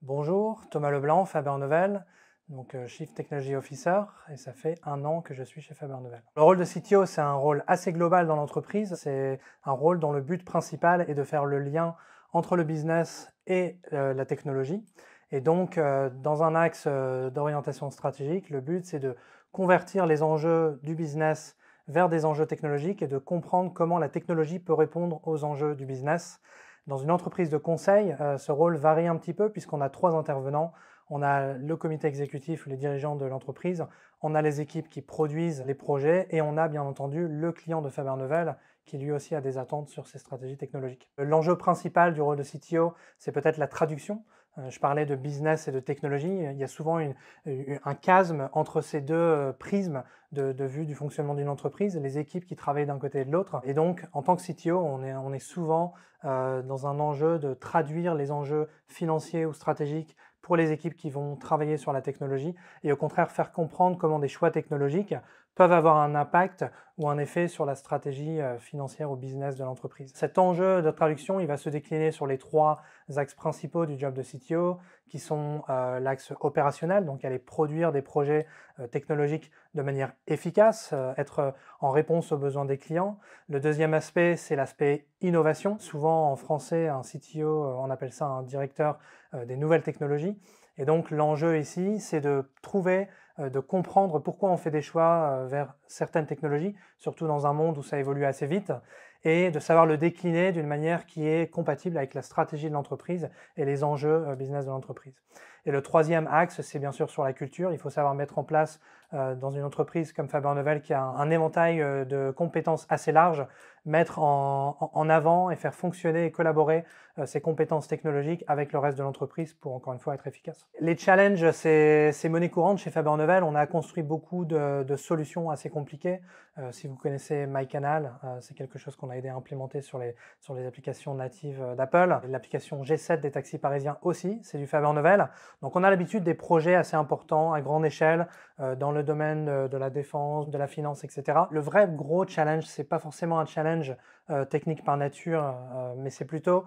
Bonjour, Thomas Leblanc, Faber Novel, donc Chief Technology Officer, et ça fait 1 an que je suis chez Faber Novel. Le rôle de CTO, c'est un rôle assez global dans l'entreprise. C'est un rôle dont le but principal est de faire le lien entre le business et la technologie. Et donc, dans un axe d'orientation stratégique, le but, c'est de convertir les enjeux du business vers des enjeux technologiques et de comprendre comment la technologie peut répondre aux enjeux du business. Dans une entreprise de conseil, ce rôle varie un petit peu puisqu'on a 3 intervenants. On a le comité exécutif ou les dirigeants de l'entreprise, on a les équipes qui produisent les projets et on a bien entendu le client de Faber Novel qui lui aussi a des attentes sur ses stratégies technologiques. L'enjeu principal du rôle de CTO, c'est peut-être la traduction. Je parlais de business et de technologie. Il y a souvent un chasme entre ces deux prismes de vue du fonctionnement d'une entreprise, les équipes qui travaillent d'un côté et de l'autre. Et donc, en tant que CTO, on est souvent dans un enjeu de traduire les enjeux financiers ou stratégiques pour les équipes qui vont travailler sur la technologie et au contraire faire comprendre comment des choix technologiques peuvent avoir un impact ou un effet sur la stratégie financière ou business de l'entreprise. Cet enjeu de traduction, il va se décliner sur les 3 axes principaux du job de CTO, qui sont l'axe opérationnel, donc aller produire des projets technologiques de manière efficace, être en réponse aux besoins des clients. Le deuxième aspect, c'est l'aspect innovation. Souvent en français, un CTO, on appelle ça un directeur des nouvelles technologies. Et donc l'enjeu ici, c'est de trouver, de comprendre pourquoi on fait des choix vers certaines technologies, surtout dans un monde où ça évolue assez vite, et de savoir le décliner d'une manière qui est compatible avec la stratégie de l'entreprise et les enjeux business de l'entreprise. Et le troisième axe, c'est bien sûr sur la culture. Il faut savoir mettre en place dans une entreprise comme Faber Novel qui a un éventail de compétences assez large, mettre en avant et faire fonctionner et collaborer ces compétences technologiques avec le reste de l'entreprise pour encore une fois être efficace. Les challenges, c'est monnaie courante chez Faber Novel. On a construit beaucoup de solutions assez compliquées. Si vous connaissez MyCanal, c'est quelque chose qu'on a aidé à implémenter sur les applications natives d'Apple. L'application G7 des taxis parisiens aussi, c'est du Faber Novel. Donc on a l'habitude des projets assez importants à grande échelle dans le domaine de la défense, de la finance, etc. Le vrai gros challenge, c'est pas forcément un challenge technique par nature, mais c'est plutôt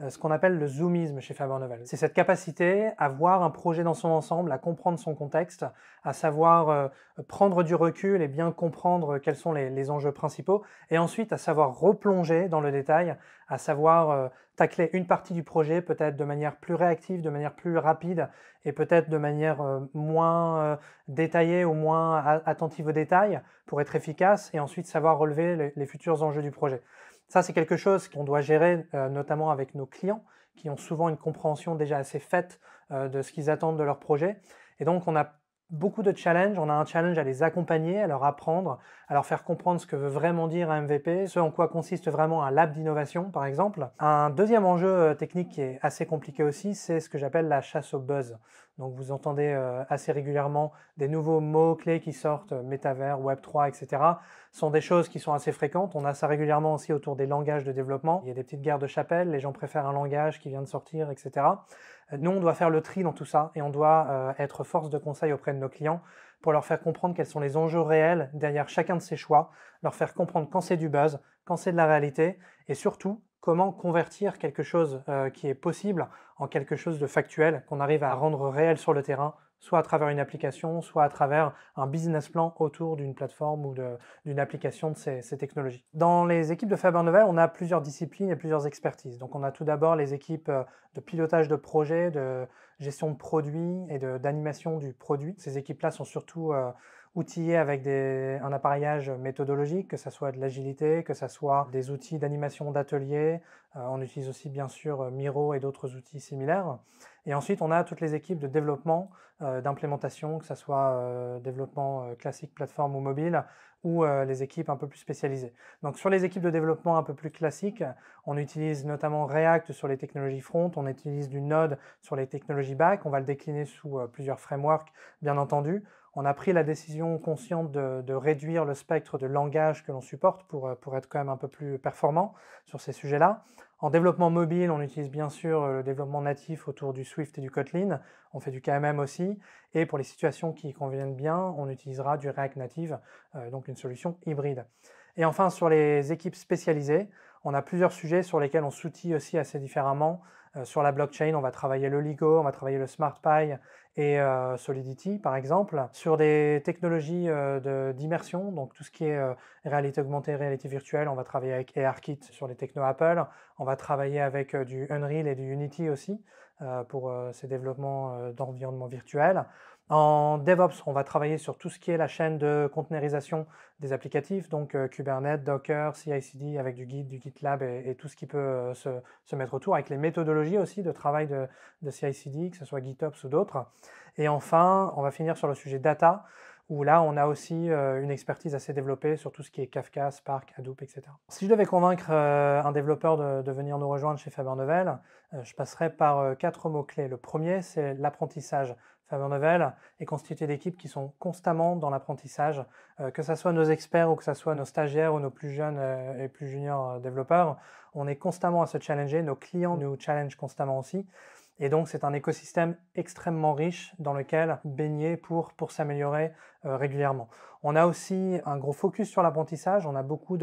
ce qu'on appelle le zoomisme chez Faber Novel. C'est cette capacité à voir un projet dans son ensemble, à comprendre son contexte, à savoir prendre du recul et bien comprendre quels sont les enjeux principaux, et ensuite à savoir replonger dans le détail, à savoir tacler une partie du projet peut-être de manière plus réactive, de manière plus rapide, et peut-être de manière moins détaillée ou moins attentive aux détails pour être efficace, et ensuite savoir relever les futurs enjeux du projet. Ça, c'est quelque chose qu'on doit gérer notamment avec nos clients qui ont souvent une compréhension déjà assez faite de ce qu'ils attendent de leur projet. Et donc, on a beaucoup de challenges. On a un challenge à les accompagner, à leur apprendre, à leur faire comprendre ce que veut vraiment dire un MVP, ce en quoi consiste vraiment un lab d'innovation, par exemple. Un deuxième enjeu technique qui est assez compliqué aussi, c'est ce que j'appelle la chasse au buzz. Donc, vous entendez assez régulièrement des nouveaux mots-clés qui sortent, métavers, Web3, etc. sont des choses qui sont assez fréquentes. On a ça régulièrement aussi autour des langages de développement. Il y a des petites guerres de chapelle, les gens préfèrent un langage qui vient de sortir, etc. Nous, on doit faire le tri dans tout ça et on doit être force de conseil auprès de nos clients pour leur faire comprendre quels sont les enjeux réels derrière chacun de ces choix, leur faire comprendre quand c'est du buzz, quand c'est de la réalité et surtout comment convertir quelque chose qui est possible en quelque chose de factuel, qu'on arrive à rendre réel sur le terrain, soit à travers une application, soit à travers un business plan autour d'une plateforme ou d'une application de ces technologies. Dans les équipes de Faber Novel, on a plusieurs disciplines et plusieurs expertises. Donc on a tout d'abord les équipes de pilotage de projet, de gestion de produits et d'animation du produit. Ces équipes-là sont surtout outillées avec un appareillage méthodologique, que ce soit de l'agilité, que ce soit des outils d'animation d'atelier. On utilise aussi bien sûr Miro et d'autres outils similaires. Et ensuite, on a toutes les équipes de développement, d'implémentation, que ce soit développement classique, plateforme ou mobile, ou les équipes un peu plus spécialisées. Donc sur les équipes de développement un peu plus classiques, on utilise notamment React sur les technologies front, on utilise du Node sur les technologies back, on va le décliner sous plusieurs frameworks, bien entendu. On a pris la décision consciente de réduire le spectre de langage que l'on supporte pour être quand même un peu plus performant sur ces sujets-là. En développement mobile, on utilise bien sûr le développement natif autour du Swift et du Kotlin. On fait du KMM aussi. Et pour les situations qui conviennent bien, on utilisera du React Native, donc une solution hybride. Et enfin, sur les équipes spécialisées, on a plusieurs sujets sur lesquels on s'outille aussi assez différemment. Sur la blockchain, on va travailler le LIGO, on va travailler le SmartPy et Solidity par exemple. Sur des technologies d'immersion, donc tout ce qui est réalité augmentée, réalité virtuelle, on va travailler avec ARKit sur les technos Apple. On va travailler avec du Unreal et du Unity aussi pour ces développements d'environnement virtuel. En DevOps, on va travailler sur tout ce qui est la chaîne de conteneurisation des applicatifs, donc Kubernetes, Docker, CI/CD avec du Git, du GitLab et tout ce qui peut se mettre autour, avec les méthodologies aussi de travail de CI/CD, que ce soit GitOps ou d'autres. Et enfin, on va finir sur le sujet data, où là, on a aussi une expertise assez développée sur tout ce qui est Kafka, Spark, Hadoop, etc. Si je devais convaincre un développeur de venir nous rejoindre chez Faber Novel, je passerai par 4 mots-clés. Le premier, c'est l'apprentissage. Faber Novel est constitué d'équipes qui sont constamment dans l'apprentissage, que ce soit nos experts ou que ce soit nos stagiaires ou nos plus jeunes et plus juniors développeurs. On est constamment à se challenger, nos clients nous challengent constamment aussi. Et donc, c'est un écosystème extrêmement riche dans lequel baigner pour s'améliorer régulièrement. On a aussi un gros focus sur l'apprentissage. On a beaucoup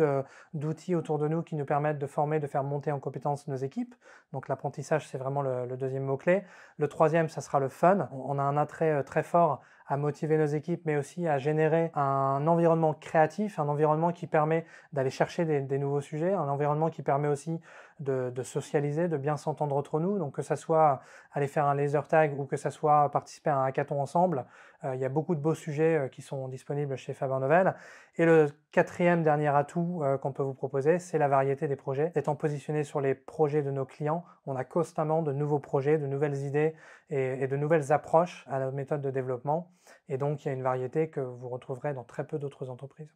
d'outils autour de nous qui nous permettent de former, de faire monter en compétence nos équipes. Donc, l'apprentissage, c'est vraiment le deuxième mot-clé. Le troisième, ça sera le fun. On a un attrait très fort à motiver nos équipes, mais aussi à générer un environnement créatif, un environnement qui permet d'aller chercher des nouveaux sujets, un environnement qui permet aussi de socialiser, de bien s'entendre entre nous. Donc que ça soit aller faire un laser tag ou que ça soit participer à un hackathon ensemble, il y a beaucoup de beaux sujets qui sont disponibles chez Faber Novel. Et le quatrième dernier atout qu'on peut vous proposer, c'est la variété des projets. Étant positionné sur les projets de nos clients, on a constamment de nouveaux projets, de nouvelles idées et de nouvelles approches à notre méthode de développement. Et donc, il y a une variété que vous retrouverez dans très peu d'autres entreprises.